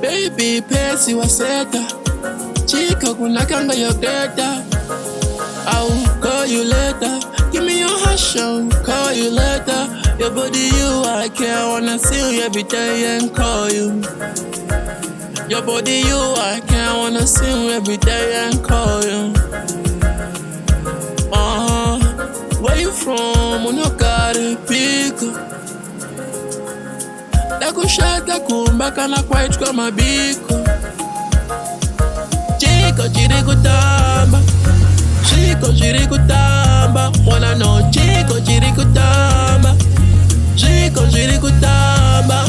Baby, pesi waseta. Chica, kunakanga your data. I'll call you later. Give me your hush, I'll call you later. Your body, you, I care. Wanna see you every day and call you. Your body, you, I care. Wanna see you every day and call you. Where you from? When you got it, pick up. Dakushata kumbaka na kwaitu kama biko. Chii Chiriku tamba. Chii Chiriku tamba. Wanna know Chii Chiriku tamba. Chii Chiriku tamba.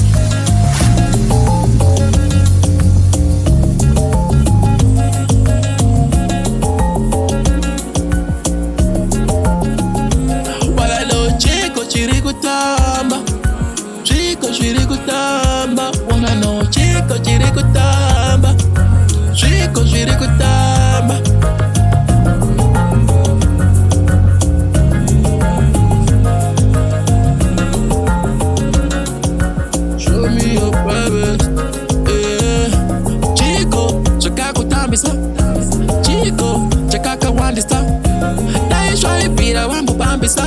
Wanna know Chii Chiriku tamba. Chii Chiriku tamba. Wanna know Chii Chiriku tamba. Chii Chiriku tamba. Show me your private, yeah. Chico, chakako tambisa. Chico, chakaka wandisa. Daishwa ipira wambu bambisa.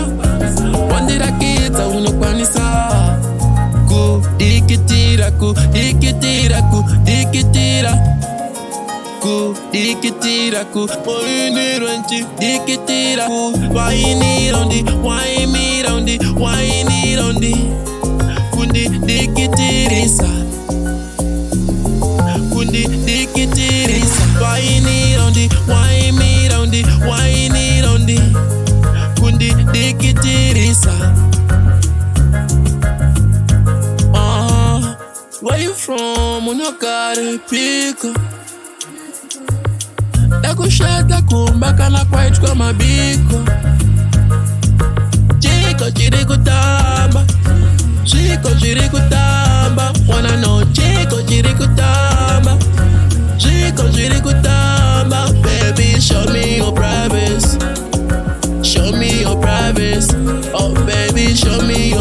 Wandira kita unokwanisa. Dikitira, dikitira, dikitira. Dikitira, wine ranchi, dikitira. Wine rondi, wine rondi, wine rondi. Kundi dikitirisa, kundi dikitirisa. Wine rondi, wine rondi, wine rondi. Kundi dikitirisa. Where you from? When you got it, pick up. Dakushata kumbaka na kwaitu kama biko. Chii Chiriku tamba. Chii Chiriku tamba. Wanna know Chii Chiriku tamba. Chii Chiriku tamba. Baby, show me your privacy. Show me your privacy. Oh baby, show me your